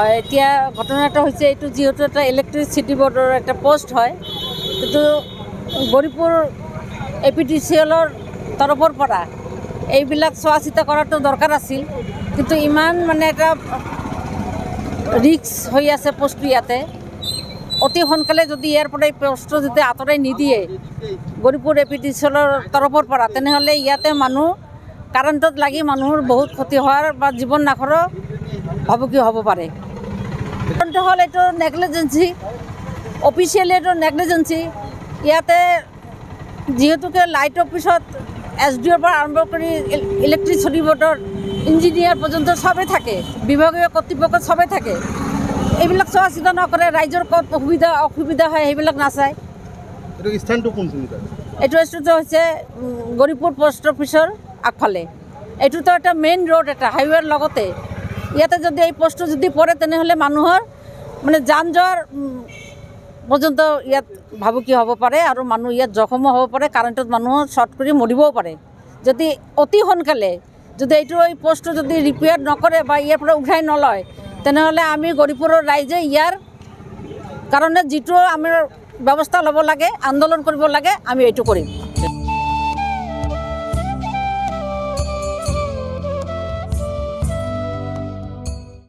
এতিয়া ঘটনাটা হৈছে এইটো যেহেতু এটা ইলেক্ট্ৰিচিটি বোৰ্ডৰ একটা পোষ্ট হয়, কিন্তু গৌৰীপুৰ APTCLৰ তৰফৰ পৰা এইবিলাক চোৱা চিতা কৰাটো দৰকাৰ আছিল, কিন্তু ইমান মানে এটা ৰিস্ক হৈ আছে পোষ্টটো ইয়াতে। অতি সোনকালে যদি ইয়াৰ পৰা এই পোষ্টটো যদি আঁতৰাই নিদিয়ে গৌৰীপুৰ APTCLৰ তৰফৰ পৰা, তেনেহ'লে ইয়াতে মানুহ কাৰেণ্টত লাগি মানুহৰ বহুত ক্ষতি হোৱাৰ বা জীৱন নাশৰো ভাবুকি হ'ব পাৰে। কাৰণটো হ'ল এইটো নেগলিজেঞ্চি, অফিচিয়েলি এইটো নেগলিজেঞ্চি। ইয়াতে যিহেতুকে লাইট অফিচত SDOৰ পৰা আৰম্ভ কৰি ইলেক্ট্ৰিচিটি বোৰ্ডৰ ইঞ্জিনিয়াৰ পৰ্যন্ত চবেই থাকে, বিভাগীয় কৰ্তৃপক্ষ চবেই থাকে। এইবিলাক চোৱা চিতা নকৰে, ৰাইজৰ ক'ত অসুবিধা হয় সেইবিলাক নাচায়। এইটো স্থানটো হৈছে গৌৰীপুৰ পোষ্ট অফিচৰ আগফালে। এইটোতো এটা মেইন ৰোড, এটা হাইৱেৰ লগতে। ইয়াতে যদি এই পোষ্টটো যদি পৰে তেনেহ'লে মানুহৰ মানে যান যোৱাৰ পৰ্যন্ত ইয়াত ভাবুকি হ'ব পাৰে আৰু মানুহ ইয়াত জখমো হ'ব পাৰে, কাৰেণ্টত মানুহ শ্বৰ্ট কৰি মৰিবও পাৰে। যদি অতি সোনকালে যদি এইটো এই পোষ্টটো যদি ৰিপেয়াৰ নকৰে বা ইয়াৰ পৰা উঠাই নলয়, তেনেহ'লে আমি গৌৰীপুৰৰ ৰাইজে ইয়াৰ কাৰণে যিটো আমাৰ ব্যৱস্থা ল'ব লাগে, আন্দোলন কৰিব লাগে, আমি এইটো কৰিম।